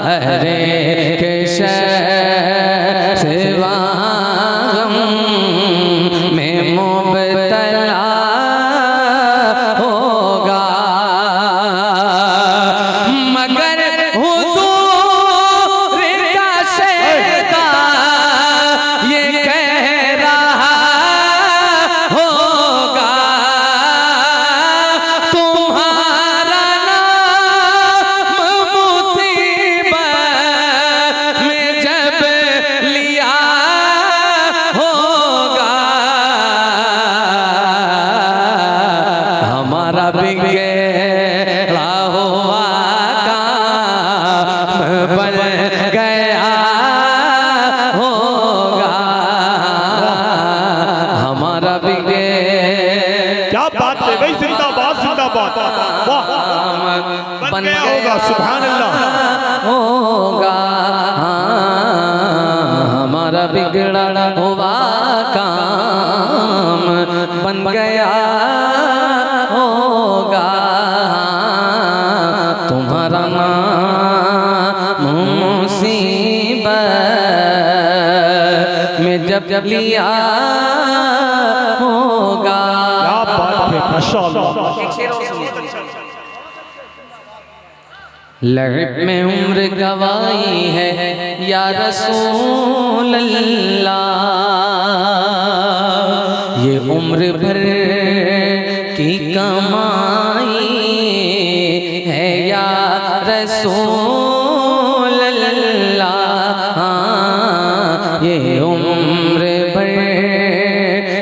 हरे के सिवा गम में मुबतला होगा, मगर हुजूर का शैतान ये कह रहा होगा, तुम्हारा नाम मुसीबत में जब लिया होगा, हमारा बिगड़ा हुआ काम बन गया होगा, हमारा क्या बात है भाई, जिंदाबाद जिंदाबाद, वाह बन गया होगा, सुभान अल्लाह होगा, हमारा बिगड़ा हुआ काम बन गया होगा, तुम्हारा नाम मुसीबत में जब लिया होगा। क्या बात है, माशाअल्लाह। लहब में उम्र गवाई है या रसूल अल्लाह, ये उम्र भर की कमाई है या रसूल अल्लाह, ये उम्र भर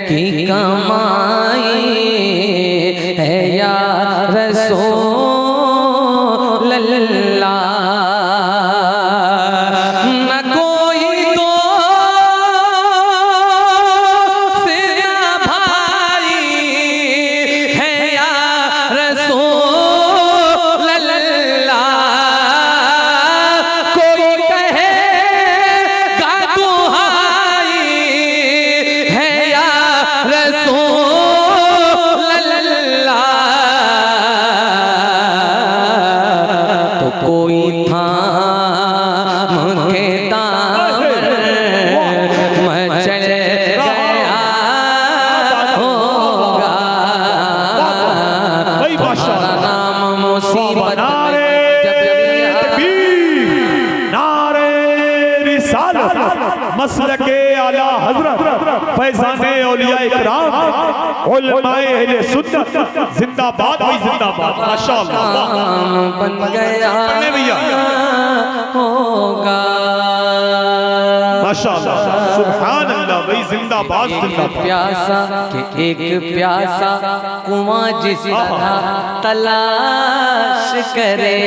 की कमाई है या रसूल अल्लाह, न कोई दोस्त या भाई है या रसूल अल्लाह, कोई कहेगा दुहाई है या रसूल अल्लाह, तो कोई थाम के दामन मचल गया होगा, तुम्हारा नाम मुसीबत में जब लिया नारे रिसालत मसलके आला हजरत फैज़ाने औलिया इकराम उलमाए अहले सुन्नत जिंदाबाद भाई जिंदाबाद, माशाअल्लाह बन गया होगा, माशाअल्लाह सुभान अल्लाह भाई जिंदाबाद जिंदाबाद। प्यासा के एक प्यासा कुआं जिस तरह तलाश करे,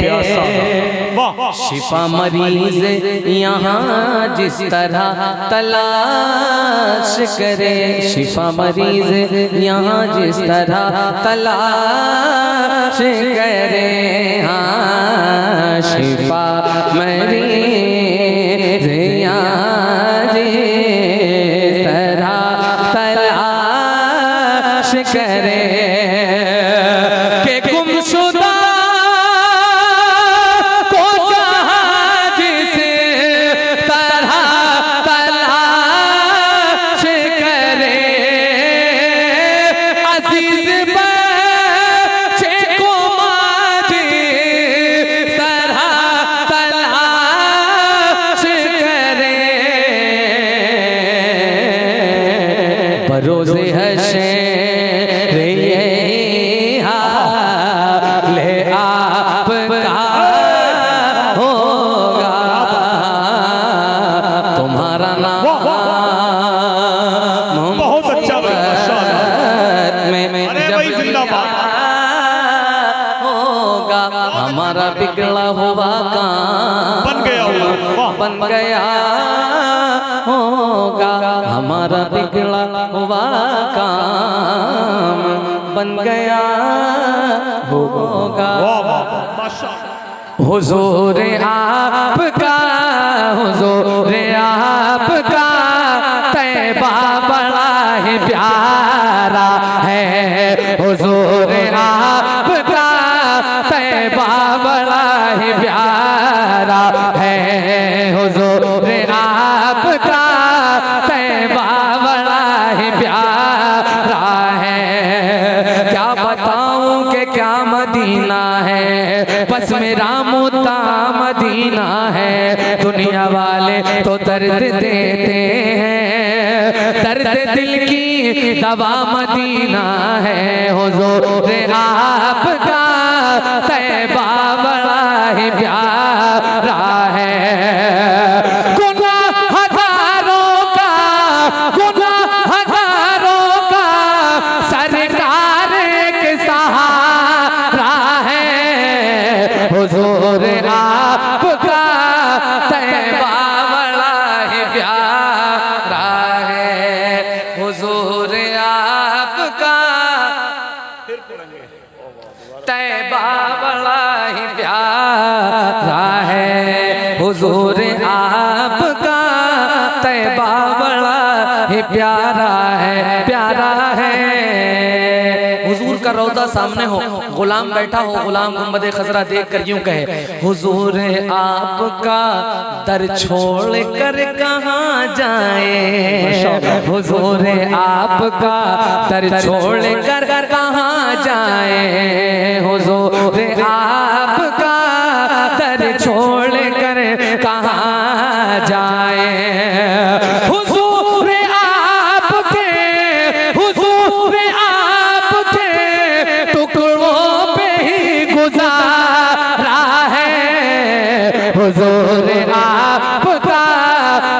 प्यासा वाह, शिफा मरीज यहाँ जिस तरह तलाश करे, शिफा मरीज यहाँ जिस तरह तलाश करे, हाँ शिफा मरीज यहाँ जिस तरह तलाश करे, के गुमशुदा को जहाँ जिस तरह तलाश करे, अजीज बच्चे को माँ जिस तरह तलाश करे, बरोज़े हशर यही हाल आपका होगा, तुम्हारा नाम बहुत अच्छा भाई, माशाअल्लाह। में अरे जब भाई जिंदाबाद। होगा, हमारा बिगड़ा हुआ काम बन गया होगा, वाह। बन गया होगा, हमारा बिगड़ा हुआ काम बन गया होगा, वाह वाह माशाअल्लाह। हुजूर आपका, हुजूर आपका तैबा बड़ा ही प्यारा है, हुजूर आपका तैबा बड़ा ही प्यारा कुत्ता मदीना है, दुनिया वाले तो दर्द देते हैं, दर्द दिल की दवा मदीना है। हुजूर आपका तैबा बड़ा ही प्यारा है, गुनाहगारों का सरकार के सहारा है। हुजूर आपका तैबा बड़ा ही प्यारा है, हुजूर आपका तैबा बड़ा ही प्यारा है, हुजूर आपका तैबा बड़ा ही प्यारा है, प्यारा है। हुजूर का रौदा सामने हो, गुलाम बैठा हो, गुलाम गुंबद खजरा देख कर यूं कहे, हुजूर आपका दर छोड़ कर कहाँ जाए, हुजूर आपका दर छोड़ कर कहाँ जाए, हुजूर आपका दर छोड़ कर कहाँ जाए। हुजूर आपके टुकड़ों पे ही गुजारा है, हुजूर आपका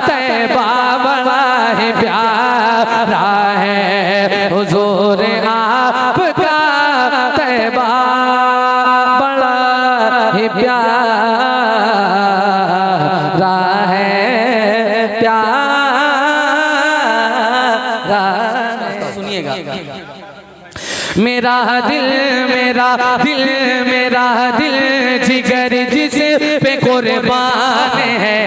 तैबा बड़ा ही प्यारा है, हुजूर आपका तैबा बड़ा ही प्यारा है, प्यारा। सुनिएगा, मेरा दिल जिगर जिस पे कुर्बान है,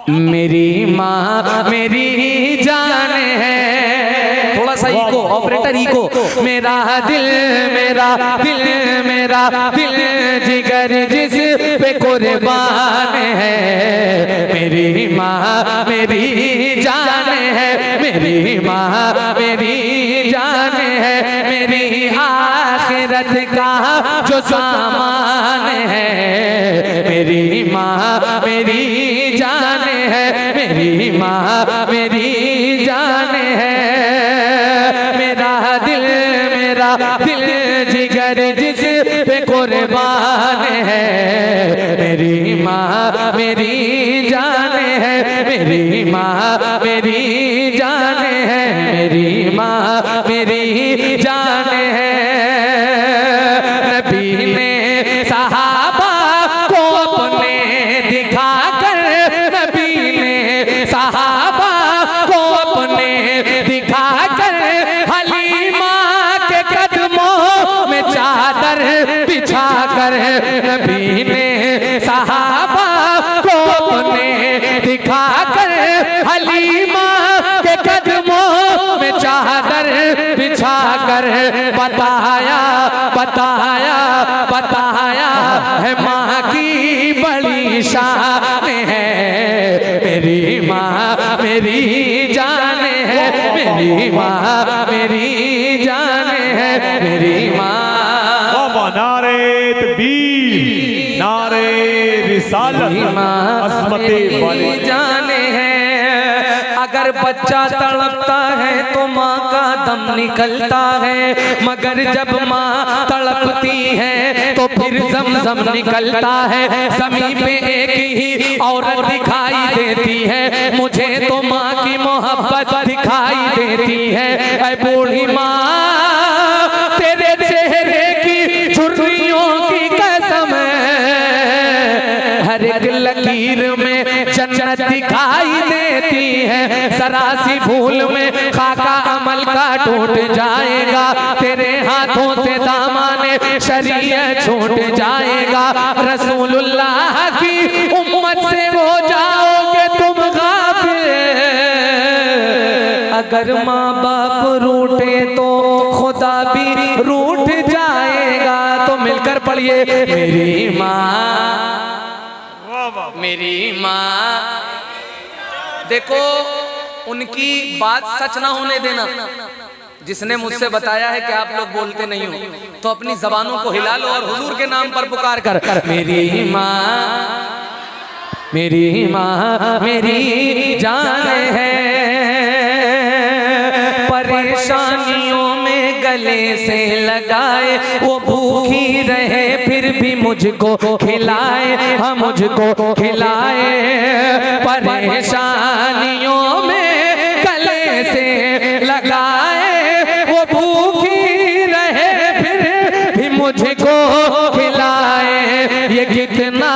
मेरी माँ मेरी जान है। थोड़ा सा इको, ऑपरेटर इको। मेरा दिल जिगर जिस पे कुर्बान है, मेरी माँ मेरी जान है, मेरी माँ मेरी जान है, मेरी आखिरत का जो सामान है, मेरी माँ मेरी जान है, मेरी माँ मेरी जान है। मेरा दिल जिगर जिस पे कुर्बान है, मेरी माँ मेरी जान है, मेरी माँ मेरी जान है, मेरी माँ मेरी जान है। नबी ने सहाबा को अपने दिखाकर, नबी ने सहाबा को अपने दिखाकर, हलीमा के कदमों में चादर बिछाकर, नबी ने सहाबा को अपने दिखाकर, हलीमा के कदमों में चादर बिछाकर, बताया है माँ की बड़ी शान है, मेरी माँ मेरी जान है, मेरी माँ मेरी जान है, मेरी माँ। नारे तकबीर, नारे रिसालत, अज़मते वाले जाने हैं। अगर बच्चा तड़पता है तो माँ का दम निकलता है, मगर जब माँ तड़पती है तो फिर ज़मज़म निकलता है। ज़मीन पे एक ही औरत दिखाई देती है, मुझे तो माँ की मोहब्बत दिखाई देती है। ऐ बूढ़ी माँ, तेरे चेहरे की झुर्रियों की कसम, हर एक लकीर में जन्नत दिखाई देती है। जरा सी भूल में खाका अमल का टूट जाएगा, तेरे हाथों से दामाने शरीयत छूट जाएगा। रसूलुल्लाह की उम्मत से हो जाओगे तुम गाफिल, अगर माँ बाप रूठे तो खुदा भी रूठ जाएगा। तो मिलकर पढ़िए, मेरी माँ मेरी माँ। देखो, उनकी बात सच ना होने देना, जिसने मुझसे बताया है कि आप लोग बोलते नहीं हो, तो अपनी जबानों को हिला लो और हुजूर के नाम पर पुकार कर मेरी माँ, मेरी माँ मेरी जान है, परेशानियों में गले से लगाए, वो भूखी रहे फिर भी मुझको खिलाए, हाँ मुझको खिलाए, परेशानियों में गले से लगाए, वो भूखी रहे फिर भी मुझको खिलाए, ये कितना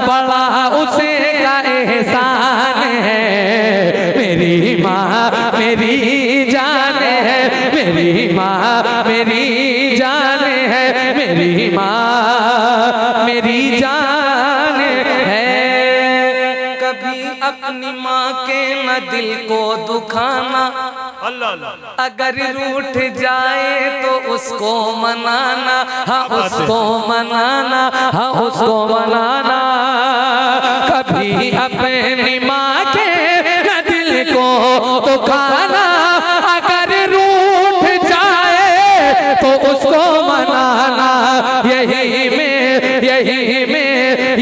बड़ा उसे का एहसान है, मेरी माँ मेरी जान है, मेरी माँ मेरी जान है, मेरी माँ मेरी जान है। कभी अपनी माँ के न दिल को दुखाना, अगर रूठ जाए तो उसको मनाना, हाँ उसको मनाना, हाँ उसको मनाना। कभी अपनी माँ के न दिल को दुखाना, अगर रूठ जाए तो उसको मनाना।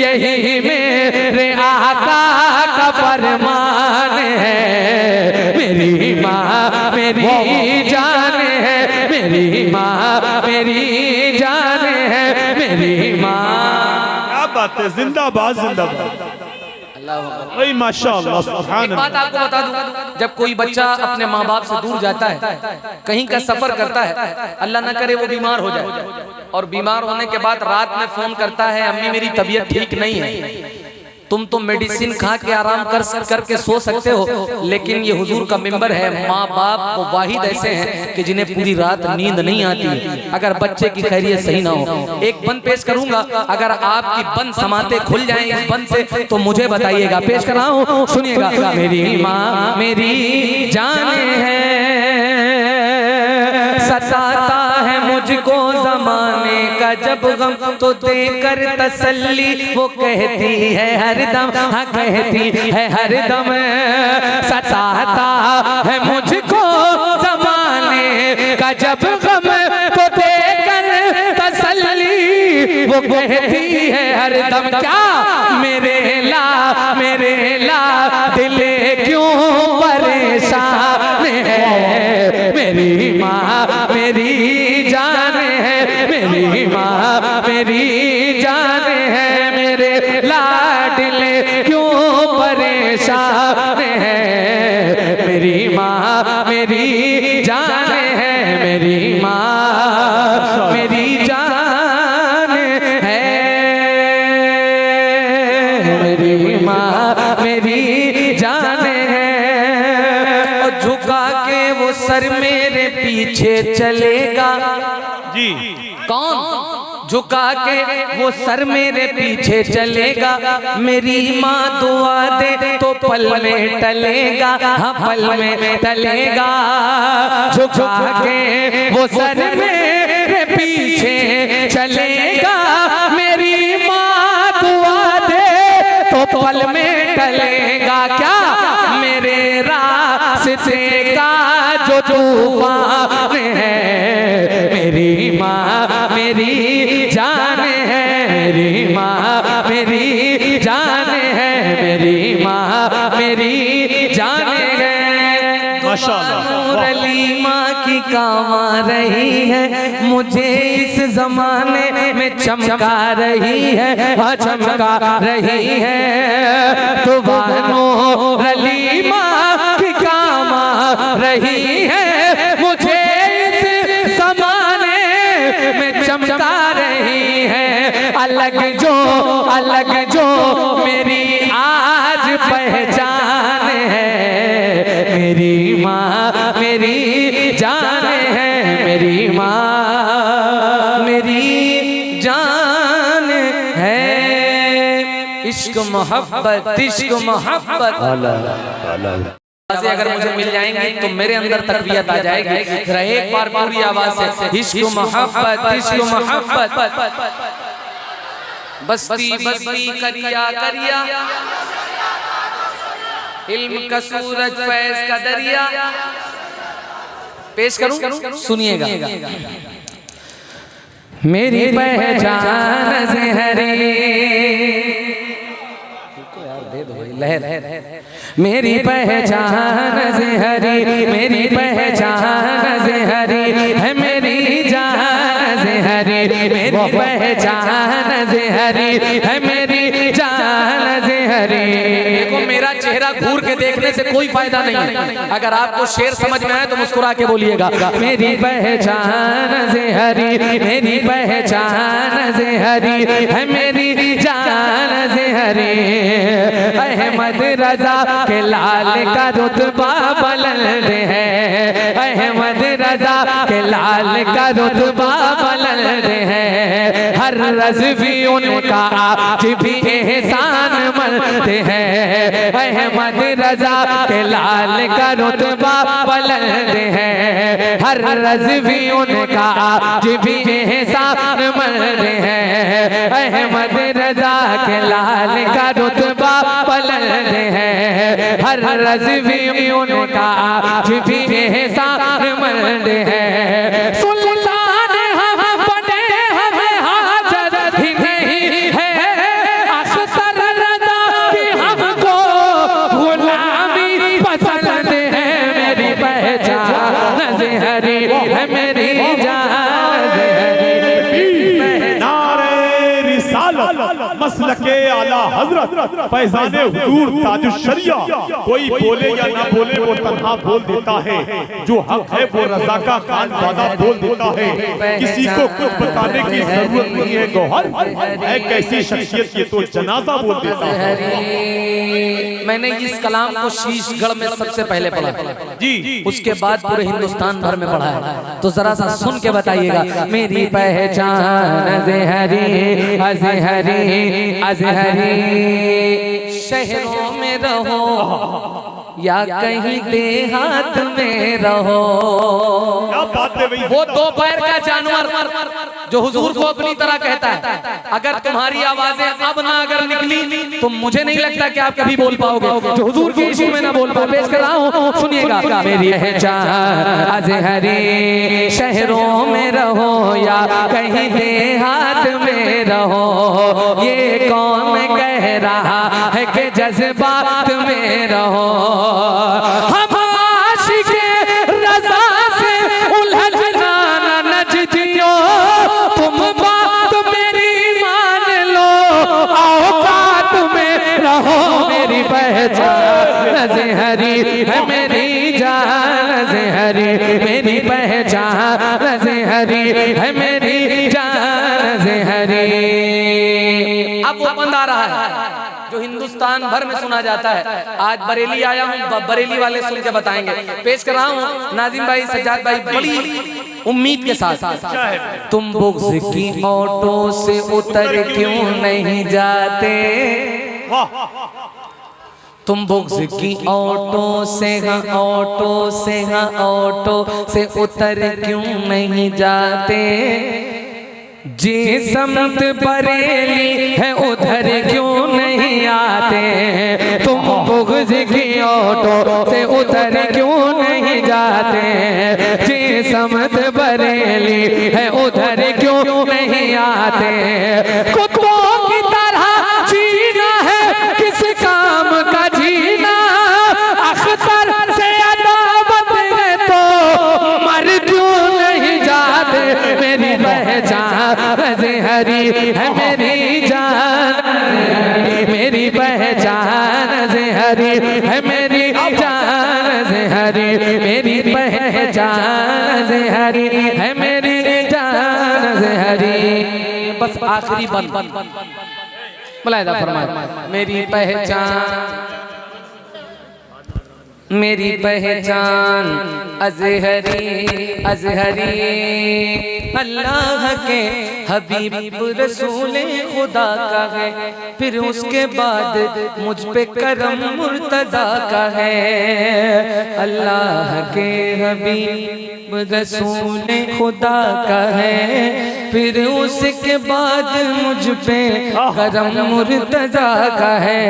यही मेरे आका का फरमान है, मेरी माँ मेरी जान है, मेरी माँ मेरी जान है, मेरी माँ। क्या बात है, जिंदाबाद जिंदाबाद, वही माशाअल्लाह सुभान अल्लाह। एक बात आपको बता दूं, जब कोई बच्चा अपने माँ बाप से दूर जाता है, कहीं का सफर करता है, अल्लाह न करे वो बीमार हो जाए, और बीमार होने के बाद रात में फोन करता है, अम्मी मेरी तबीयत ठीक नहीं है। तुम तो मेडिसिन खा के आराम करके सो सकते हो, लेकिन ये हुजूर का मिंबर है, माँ बाप वो वाहिद ऐसे हैं कि जिन्हें पूरी रात नींद नहीं आती अगर बच्चे की खैरियत सही ना हो। एक बंद पेश करूंगा, अगर आपकी बंद समाते खुल जाएं इस बंद से तो मुझे बताइएगा। पेश कर रहा हूं, सुनिएगा। मेरी माँ मेरी जान है, सताता है मुझको जमाने का जब गम, तो देकर तसल्ली वो कहती है हरदम, हाँ कहती है हरदम। सताता है मुझको जमाने का जब गम, तो देकर तसल्ली वो कहती है हरदम। क्या मेरे ला दिल क्यों परेशान है, मेरी माँ मेरी जान है, मेरी माँ मेरी जान है, मेरे लाडले क्यों परेशान है, मेरी माँ मेरी जान है, मेरी माँ मेरी जान है, मेरी माँ मेरी जान है। और झुका के वो सर मेरे पीछे चलेगा जी। कौन? झुका के वो सर मेरे पीछे चलेगा, मेरी माँ दुआ दे तो पल में टलेगा, हाँ पल में टलेगा। झुका के वो सर मेरे पीछे चलेगा, मेरी माँ दुआ दे तो पल में टलेगा। क्या मेरे रास्ते का जो तूफान है, मेरी माँ मेरी जान है, मेरी माँ मेरी जान है, मेरी माँ मेरी जान है। माशाअल्लाह। अली माँ की काम आ रही है, मुझे इस जमाने में चमका रही है, हाँ चमका रही है। तो बानो अली माँ की काम आ रही है, मुझे इस जमाने में चमका रही है। अलग जो मेरी आज पहचान है, मेरी माँ मेरी जान है, मेरी माँ मेरी जान है। इश्क मोहब्बत, इश्क मोहब्बत अगर मुझे मिल जाएंगी तो मेरे अंदर तकवीयत आ जाएगी। जरा एक बार पूरी आवाज से, इश्क मोहब्बत, इश्क मोहब्बत। बस्ती बस्ती करिया करिया, इल्म का सूरज फैज का दरिया, पेश करूं, सुनिएगा। मेरी पहचान ज़हरी, मेरी पहचान ज़हरी, मेरी पहचान ज़हरी है, मेरी जान ज़हरी, मेरी पहचान ज़हरी है, मेरी जान ज़हरी। देखो मेरा चेहरा घूर के देखने से कोई फायदा नहीं है, अगर आपको शेर समझ में आए तो मुस्कुरा के बोलिएगा। मेरी पहचान ज़हरी, मेरी पहचान ज़हरी है, मेरी जान ज़हरी। अहमद रजा के लाल का रुतबा बुलंद है, अहमद रजा के लाल का रुतबा बुलंद है। हर रज़वी उनका आज भी एहसान मंद है, अहमद रजा के लाल का रुतबा बुलंद है। हर रज़वी उनका आज भी एहसान मंद है, अहमद रजा के लाल का रुतबा बुलंद है। हर रज़वी उनका आज भी एहसान मंद है। सुल्तान हम बने हमें हाजत ही नहीं है, अख्तर रज़ा की हमको गुलामी पसंद है। मेरी पहचान ज़हरी है, मेरी जान ज़हरी। नारे रिसालत मसलके आला हजरत फैज़ाने हुजूर ताजुश शरिया। कोई बोले या ना बोले वो तन्हा बोल देता है, जो हक है वो रज़ा का खान ज़ादा बोल देता है। किसी को कुछ बताने की जरूरत नहीं है, गौहर है कैसी शख्सियत ये तो जनाजा बोल देता है। मैंने इस कलाम को शीशगढ़ में सबसे पहले पढ़ा जी, उसके बाद पूरे हिंदुस्तान भर में पढ़ा है, तो जरा सा सुन के बताइएगा। मेरी पहचान ज़हरी, अज़हरी, अज़हरी। शहरों में रहो या कहीं देहात में रहो, क्या बात है भाई। वो दो पैर का जानवर जो हुजूर को अपनी तरह कहता है, अगर तुम्हारी आवाजें अब ना अगर निकली तो मुझे नहीं लगता कि आप कभी बोल पाओगे, जो हुजूर के इश्क में ना बोल पाओ। पेश कर रहा हूँ, सुनिएगा। मेरी पहचान अज़हरी, शहरों में रहो या कहीं देहात में रहो, ये कौन कह रहा है कि जज्बात में रहो। हम आशिक़े रज़ा से उलझना न नजदियो, तुम बात मेरी मान लो, औकात में रहो। मेरी पहचान ज़हरी है, मेरी जान ज़हरी, मेरी पहचान ज़हरी है, मेरी जान ज़हरी। अब वो बंद आ रहा है जो हिंदुस्तान भर में सुना जाता है। आज बरेली आया हूँ, बरेली वाले सुन के बताएंगे। पेश कर रहा हूँ नाजिम भाई, सज्जाद भाई, बड़ी उम्मीद के साथ। तुम बुग़्ज़ की ऑटो से उतर क्यों नहीं जाते, तुम बुग़्ज़ की ऑटो से, हाँ ऑटो से, हाँ ऑटो से उतर क्यों नहीं जाते। जी समत बरेली है उधर क्यों नहीं आते, तुम बुग़्ज़ की ऑटो से उधर क्यों नहीं जाते। जी समत बरेली है उधर क्यों नहीं आते। कुत्तों की तरह जीना है, किस काम का जीना, अख्तर से अदावत है तो मर क्यों नहीं जाते। मेरी पहचान ज़हरी है, मेरी जान, मेरी पहचान ज़हरी है, मेरी जान ज़हरी, मेरी पहचान ज़हरी है, मेरी जान ज़हरी। बस आखिरी बंद मुलाहिज़ा फरमाए। मेरी पहचान, मेरी पहचान अज़हरी, अज़हरी। अल्लाह के हबीब रसूल खुदा का है, फिर उसके बाद मुझ पे करम मुर्तज़ा का है। अल्लाह के हबीब रसूल खुदा का है, फिर उसके बाद मुझ पे करम मुर्तज़ा का है।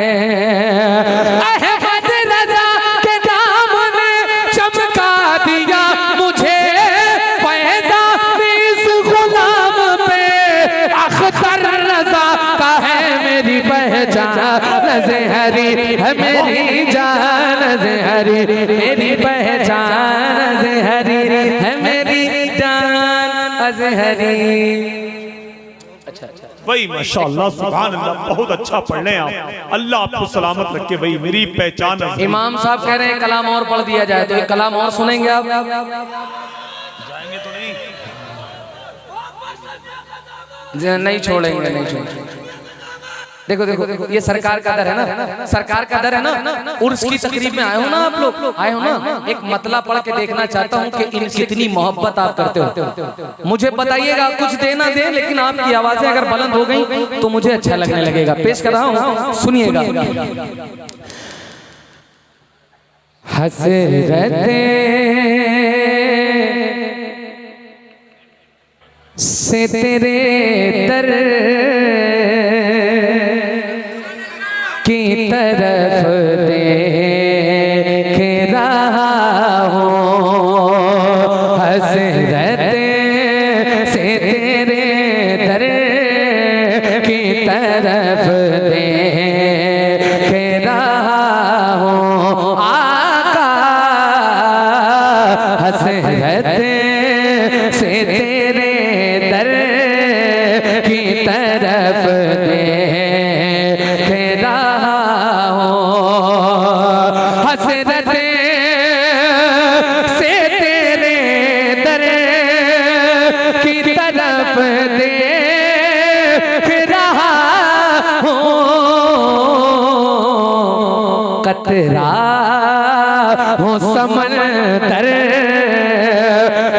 अहमद रज़ा के नाम ने चमका दिया मुझे, अख्तर रजा का है मेरी पहचान ज़हरी है मेरी जान ज़हरी मेरी पहचान ज़हरी है मेरी जान ज़हरी। अच्छा भाई माशाअल्लाह सुभान अल्लाह, बहुत अच्छा पढ़ रहे हैं आप, अल्लाह आपको सलामत रखे भाई। मेरी पहचान है। इमाम साहब कह रहे हैं कलाम और पढ़ दिया जाए, तो एक कलाम और सुनेंगे आप? जाएंगे तो नहीं छोड़ेंगे, नहीं छोड़ेंगे। देखो देखो देखो, ये सरकार का दर है ना, सरकार का दर है ना। उर्स की तकरीब में आए हो ना आप लोग, आए हो ना। एक मतला पढ़ के देखना चाहता हूँ कि इन कितनी मोहब्बत आप करते हो। मुझे बताइएगा, कुछ देना दे, लेकिन आपकी आवाजें अगर बुलंद हो गई तो मुझे अच्छा लगने लगेगा। पेश कर रहा हूँ, सुनिएगा। हसरते से तेरे दर की तरफ देख रहा हूँ, हसरते से तेरे दर की तरफ देख रहा हूँ आका, हसरते से तेरे दर की तरफ देख रहा हूँ, हसरते से तेरे दर की तरफ देख रहा हूँ, कतरा हूँ समंदर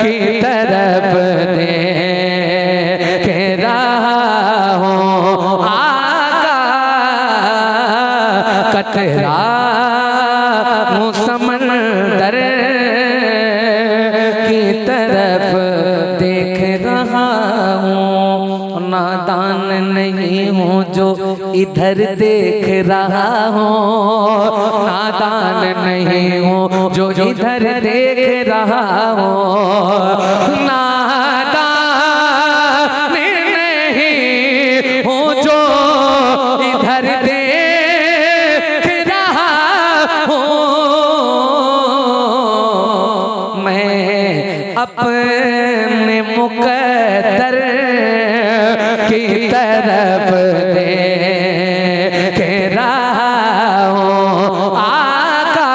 की तरफ देख रहा हूँ आका, कतरा हूँ समंदर की तरफ देख रहा हूँ। नादान नहीं हूँ जो इधर देख रहा हूँ, नादान नहीं हूँ जो इधर देख रहा हूँ, नादान नहीं हूँ जो इधर देख रहा हूँ। मैं अपने मुक़द्दर की तरफ देख रहा हूँ आका,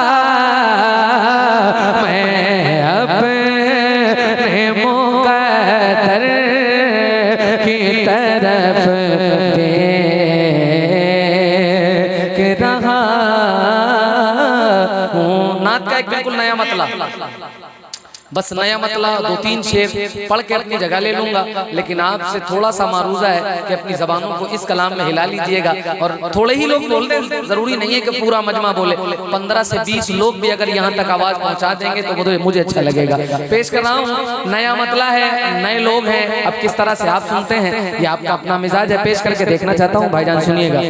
मैं अपने मुक़द्दर की तरफ देख रहा हूँ। नात का एक बिल्कुल नया मतलब, बस नया मतलब 2-3 शेर पढ़ के अपनी जगह ले लूंगा, लेकिन आपसे थोड़ा सा मारूजा है कि अपनी जबानों को इस कलाम में हिला लीजिएगा। और थोड़े ही लोग बोल दें, जरूरी नहीं है कि पूरा मजमा बोले, 15 से 20 लोग भी अगर यहाँ तक आवाज पहुँचा देंगे तो मुझे अच्छा लगेगा। पेश कर रहा हूँ, नया मतलब है, नए लोग हैं, अब किस तरह से आप सुनते हैं ये आपका अपना मिजाज है। पेश करके देखना चाहता हूँ, भाईजान सुनिएगा।